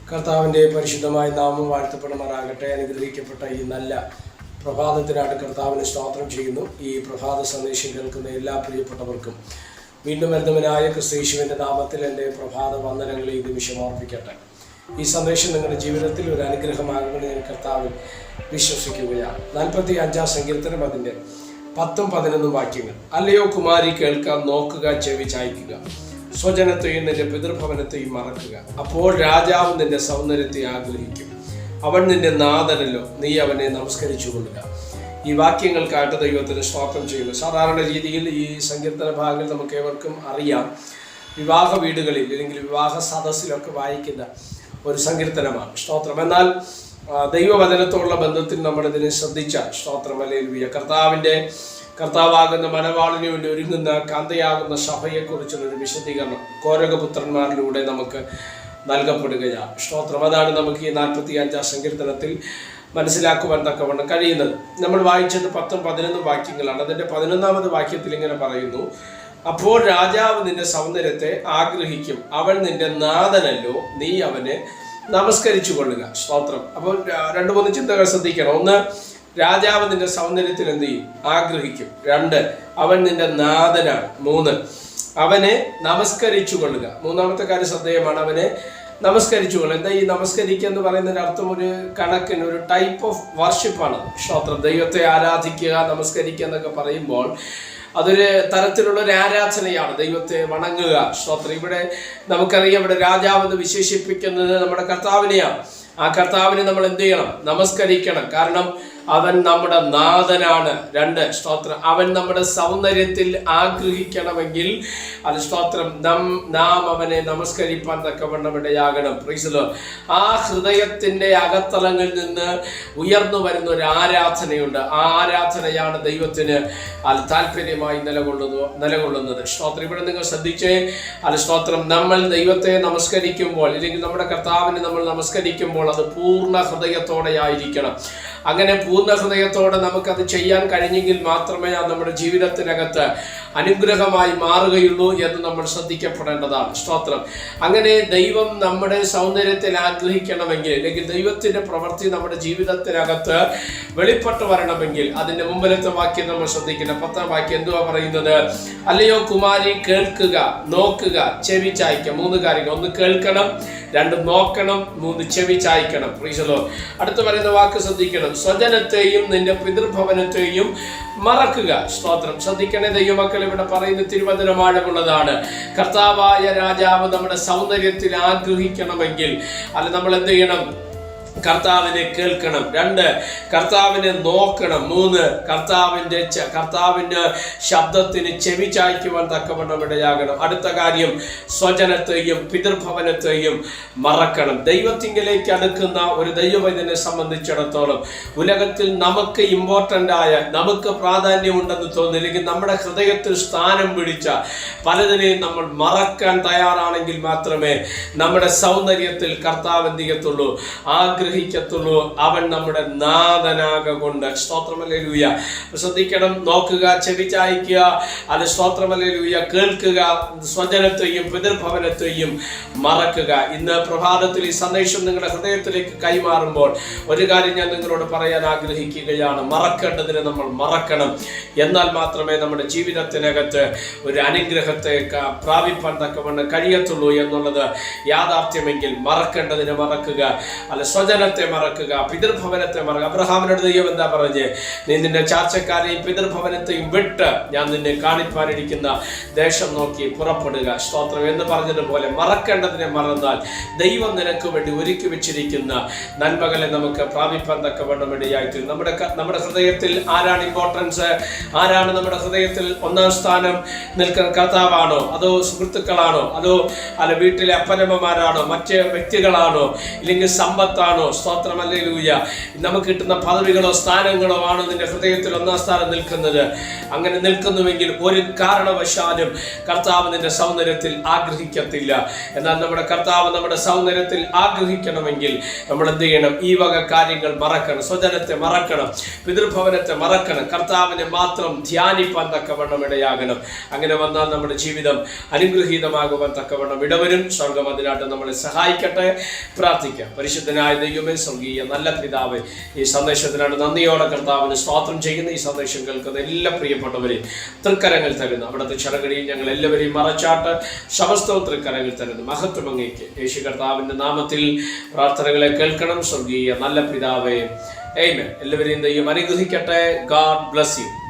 കർത്താവിൻ്റെ പരിശുദ്ധമായ നാമം വാഴ്ത്തപ്പെടുമാറാകട്ടെ. അനുഗ്രഹിക്കപ്പെട്ട ഈ നല്ല പ്രഭാതത്തിനായിട്ട് കർത്താവിന് സ്തോത്രം ചെയ്യുന്നു. ഈ പ്രഭാത സന്ദേശം കേൾക്കുന്ന എല്ലാ പ്രിയപ്പെട്ടവർക്കും വീണ്ടും വരുന്നവനായ ക്രിസ്തയേശുവിൻ്റെ നാമത്തിൽ എൻ്റെ പ്രഭാത വന്ദനങ്ങളെ ഈ നിമിഷം ഓർപ്പിക്കട്ടെ. ഈ സന്ദേശം നിങ്ങളുടെ ജീവിതത്തിൽ ഒരു അനുഗ്രഹമാകുമെന്ന് ഞാൻ കർത്താവിൽ വിശ്വസിക്കുകയാണ്. 45-ാം സങ്കീർത്തനം അതിൻ്റെ 10-11 വാക്യങ്ങൾ. അല്ലയോ കുമാരി, കേൾക്കാൻ നോക്കുക, ചെവി ചായ്ക്കുക, സ്വജനത്തെയും നിന്റെ പിതൃഭവനത്തെയും മറക്കുക. അപ്പോൾ രാജാവ് നിന്റെ സൗന്ദര്യത്തെ ആഗ്രഹിക്കും, അവൻ നിന്റെ നാഥനല്ലോ, നീ അവനെ നമസ്കരിച്ചു കൊള്ളുക. ഈ വാക്യങ്ങൾക്കായിട്ട് ദൈവത്തിന് സ്തോത്രം ചെയ്യുന്നു. സാധാരണ രീതിയിൽ ഈ സങ്കീർത്തന ഭാഗങ്ങൾ നമുക്ക് ഏവർക്കും അറിയാം, വിവാഹ വീടുകളിൽ അല്ലെങ്കിൽ വിവാഹ സദസ്സിലൊക്കെ വായിക്കുന്ന ഒരു സങ്കീർത്തനമാണ് സ്തോത്രം. എന്നാൽ ദൈവവചനത്തോടുള്ള ബന്ധത്തിൽ നമ്മളിതിനെ ശ്രദ്ധിച്ചാൽ സ്തോത്രം ഹല്ലേലൂയ, കർത്താവാകുന്ന മണവാളിന് വേണ്ടി ഒരുങ്ങുന്ന കാന്തയാകുന്ന സഭയെക്കുറിച്ചുള്ളൊരു വിശദീകരണം കോരകപുത്രന്മാരിലൂടെ നമുക്ക് നൽകപ്പെടുകയാണ് സ്തോത്രം. അതാണ് നമുക്ക് ഈ 45-ാം സങ്കീർത്തനത്തിൽ മനസ്സിലാക്കുവാൻ തക്കവണ്ണം കഴിയുന്നത്. നമ്മൾ വായിച്ചത് 10-11 വാക്യങ്ങളാണ്. അതിൻ്റെ 11-ാമത് വാക്യത്തിൽ ഇങ്ങനെ പറയുന്നു, അപ്പോൾ രാജാവ് നിന്റെ സൗന്ദര്യത്തെ ആഗ്രഹിക്കും, അവൻ നിന്റെ നാഥനല്ലോ, നീ അവനെ നമസ്കരിച്ചു കൊള്ളുക. സ്തോത്രം. അപ്പോൾ 2-3 ചിന്തകൾ ശ്രദ്ധിക്കണം. ഒന്ന്, രാജാവ് നിന്റെ സൗന്ദര്യത്തിൽ എന്ത് ചെയ്യും? ആഗ്രഹിക്കും. 2, അവൻ നിന്റെ നാഥനാണ്. 3, അവനെ നമസ്കരിച്ചു കൊള്ളുക. 3-ാമത്തെ കാര്യം ശ്രദ്ധേയമാണ്, അവനെ നമസ്കരിച്ചു കൊള്ളുക. എന്താ ഈ നമസ്കരിക്കുക എന്ന് പറയുന്നതിൻ്റെ അർത്ഥം? ഒരു കണക്കിന് ഒരു ടൈപ്പ് ഓഫ് വർഷിപ്പാണ് സ്തോത്രം. ദൈവത്തെ ആരാധിക്കുക, നമസ്കരിക്കുക എന്നൊക്കെ പറയുമ്പോൾ അതൊരു തരത്തിലുള്ളൊരു ആരാധനയാണ്, ദൈവത്തെ വണങ്ങുക സ്തോത്രം. ഇവിടെ നമുക്കറിയാം, ഇവിടെ രാജാവ് എന്ന് വിശേഷിപ്പിക്കുന്നത് നമ്മുടെ കർത്താവിനെയാണ്. ആ കർത്താവിനെ നമ്മൾ എന്ത് ചെയ്യണം? നമസ്കരിക്കണം. കാരണം അവൻ നമ്മുടെ നാഥനാണ്. 2, സ്തോത്രം, അവൻ നമ്മുടെ സൗന്ദര്യത്തിൽ ആഗ്രഹിക്കണമെങ്കിൽ അത് സ്തോത്രം നാം അവനെ നമസ്കരിപ്പാൻ തക്കവണ്ണം ഇടയാകണം. Praise the Lord. ആ ഹൃദയത്തിൻ്റെ അകത്തളങ്ങളിൽ നിന്ന് ഉയർന്നു വരുന്ന ഒരു ആരാധനയുണ്ട്. ആ ആരാധനയാണ് ദൈവത്തിന് അത് താല്പര്യമായി നിലകൊള്ളുന്നത് സ്തോത്രം. ഇവിടെ നിങ്ങൾ ശ്രദ്ധിച്ചേ, അത് സ്തോത്രം, നമ്മൾ ദൈവത്തെ നമസ്കരിക്കുമ്പോൾ അല്ലെങ്കിൽ നമ്മുടെ കർത്താവിനെ നമ്മൾ നമസ്കരിക്കുമ്പോൾ അത് പൂർണ്ണ ഹൃദയത്തോടെ ആയിരിക്കണം. അങ്ങനെ പൂർണ്ണ ഹൃദയത്തോടെ നമുക്കത് ചെയ്യാൻ കഴിഞ്ഞെങ്കിൽ മാത്രമേ അത് നമ്മുടെ ജീവിതത്തിനകത്ത് അനുഗ്രഹമായി മാറുകയുള്ളൂ എന്ന് നമ്മൾ ശ്രദ്ധിക്കപ്പെടേണ്ടതാണ് സ്തോത്രം. അങ്ങനെ ദൈവം നമ്മുടെ സൗന്ദര്യത്തിൽ ആഗ്രഹിക്കണമെങ്കിൽ അല്ലെങ്കിൽ ദൈവത്തിൻ്റെ പ്രവൃത്തി നമ്മുടെ ജീവിതത്തിനകത്ത് വെളിപ്പെട്ടു വരണമെങ്കിൽ അതിൻ്റെ മുമ്പിലത്തെ വാക്യം നമ്മൾ ശ്രദ്ധിക്കണം. 10-ാം വാക്യം എന്തുവാ പറയുന്നത്? അല്ലയോ കുമാരി, കേൾക്കുക, നോക്കുക, ചെവി ചായ്ക്കുക. 3 കാര്യങ്ങൾ. 1 കേൾക്കണം, 2 നോക്കണം, 3 ചെവി ചായ്ക്കണം. Praise the Lord. അടുത്ത് പറയുന്ന വാക്ക് ശ്രദ്ധിക്കണം, സ്വജനത്തെയും നിന്റെ പിതൃഭവനത്തെയും മറക്കുക. സ്തോത്രം. ശ്രദ്ധിക്കണേ ദൈവമക്കൾ, ഇവിടെ പറയുന്ന തിരുവചനം ആഴമുള്ളതാണ്. കർത്താവായ രാജാവ് നമ്മുടെ സൗന്ദര്യത്തിൽ ആഗ്രഹിക്കണമെങ്കിൽ അല്ല നമ്മൾ എന്ത് ചെയ്യണം? കർത്താവിനെ കേൾക്കണം. 2, കർത്താവിനെ നോക്കണം. 3, കർത്താവിൻ്റെ ശബ്ദത്തിന് ചെവി ചായ്ക്കുവാൻ തക്കവണ്ണം ഇടയാകണം. അടുത്ത കാര്യം, സ്വജനത്തെയും പിതൃഭവനത്തെയും മറക്കണം. ദൈവത്തിങ്കലേക്ക് അടുക്കുന്ന ഒരു ദൈവവൈദ്യനെ സംബന്ധിച്ചിടത്തോളം ഉലകത്തിൽ നമുക്ക് ഇമ്പോർട്ടൻ്റ് ആയ, നമുക്ക് പ്രാധാന്യമുണ്ടെന്ന് തോന്നില്ലെങ്കിൽ നമ്മുടെ ഹൃദയത്തിൽ സ്ഥാനം പിടിച്ച പലതിനെയും നമ്മൾ മറക്കാൻ തയ്യാറാണെങ്കിൽ മാത്രമേ നമ്മുടെ സൗന്ദര്യത്തിൽ കർത്താവ് എന്ത് ചെയ്യത്തുള്ളൂ? ആഗ്രഹിക്കത്തുള്ളൂ. അവൻ നമ്മുടെ നാഥനാകൊണ്ട്. സ്തോത്രം ഹല്ലേലൂയ. ശ്രദ്ധിക്കണം, നോക്കുക, ചെവി ചായ്ക്കുക, അത് സ്തോത്രം ഹല്ലേലൂയ, കേൾക്കുക, സ്വജനത്തെയും പിതൃഭവനത്തെയും മറക്കുക. ഇന്ന് പ്രഭാതത്തിൽ ഈ സന്ദേശം നിങ്ങളുടെ ഹൃദയത്തിലേക്ക് കൈമാറുമ്പോൾ ഒരു കാര്യം ഞാൻ നിങ്ങളോട് പറയാൻ ആഗ്രഹിക്കുകയാണ്. മറക്കേണ്ടതിനെ നമ്മൾ മറക്കണം. എന്നാൽ മാത്രമേ നമ്മുടെ ജീവിതത്തിനകത്ത് ഒരു അനുഗ്രഹത്തെ പ്രാപിപ്പാൻ തക്കവണ്ണം കഴിയത്തുള്ളൂ എന്നുള്ളത് യാഥാർത്ഥ്യമെങ്കിൽ മറക്കേണ്ടതിനെ മറക്കുക, അല്ല സ്വജനത്തെ മറക്കുക, പിതൃഭവനത്തെ മറക്കുക. അബ്രഹാമിനോട് ദൈവം എന്താ പറഞ്ഞ്? നീ നിന്റെ ചാർച്ചക്കാരെയും പിതൃഭവനത്തെയും വിട്ട് ഞാൻ നിന്നെ കാണിപ്പാനിരിക്കുന്ന ദേശം നോക്കി പുറപ്പെടുക. സ്തോത്രം എന്ന് പറഞ്ഞതുപോലെ മറക്കേണ്ടതിനെ മറന്നാൽ ദൈവം നിനക്ക് വേണ്ടി ഒരുക്കി വെച്ചിരിക്കുന്ന നന്മകളെ നമുക്ക് പ്രാപിപ്പാൻ തക്കവണ്ണം ഇടയായിത്തീരും. നമ്മുടെ ഹൃദയത്തിൽ ആരാണ് ഇമ്പോർട്ടൻസ്? ആരാണ് നമ്മുടെ ഹൃദയത്തിൽ 1-ാം സ്ഥാനം നിൽക്കുന്ന? കർത്താവാണോ? അതോ സുഹൃത്തുക്കളാണോ? അതോ വീട്ടിലെ അപ്പനമ്മമാരാണോ? മറ്റ് വ്യക്തികളാണോ? ഇല്ലെങ്കിൽ സമ്പത്താണോ? സ്തോത്രം, ഹല്ലേലൂയ. നമുക്ക് കിട്ടുന്ന പദവികളോ സ്ഥാനങ്ങളോ ആണ് നിന്റെ ഹൃദയത്തിൽ ഒന്നാം സ്ഥാനം നിൽക്കുന്നത്. അങ്ങനെ നിൽക്കുന്നുവെങ്കിൽ ഒരു കാരണവശാലും കർത്താവ് നിന്റെ സൗന്ദര്യത്തിൽ ആഗ്രഹിക്കത്തില്ല. എന്നാൽ നമ്മുടെ കർത്താവ് നമ്മുടെ സൗന്ദര്യത്തിൽ ആഗ്രഹിക്കണമെങ്കിൽ നമ്മൾ എന്ത് ചെയ്യണം? ഈ വക കാര്യങ്ങൾ മറക്കണം. സ്വജനത്തെ മറക്കണം, പിതൃഭവനത്തെ മറക്കണം, കർത്താവിനെ മാത്രം ധ്യാനിപ്പാൻ തക്കവണ്ണം ഇടയാകണം. അങ്ങനെ വന്നാൽ നമ്മുടെ ജീവിതം അനുഗ്രഹീതമാകുവാൻ തക്കവണ്ണം ഇടവരും. സ്വർഗം അതിനായിട്ട് നമ്മളെ സഹായിക്കട്ടെ. പ്രാർത്ഥിക്കാം. പരിശുദ്ധനായ ദൈവമേ, സ്വർഗീയ നല്ല പിതാവേ, ഈ സന്ദേശത്തിനായിട്ട് നന്ദിയോടെ കർത്താവിന് സ്തോത്രം ചെയ്യുന്ന ഈ സന്ദേശം കേൾക്കുന്ന എല്ലാ പ്രിയപ്പെട്ടവരെയും തൃക്കരങ്ങൾ തരുന്നു. അവിടുത്തെ ചടങ്ങടിയിൽ ഞങ്ങൾ എല്ലാവരെയും മറച്ചാട്ട് സമസ്തവും തൃക്കരങ്ങൾ തരുന്നു. മഹത്വം അങ്ങേക്ക്. യേശു കർത്താവിന്റെ നാമത്തിൽ പ്രാർത്ഥനകളെ കേൾക്കണം. സ്വർഗീയ നല്ല പിതാവേ, ആമേൻ. എല്ലാവരെയും ദൈവം അനുഗ്രഹിക്കട്ടെ. God bless you.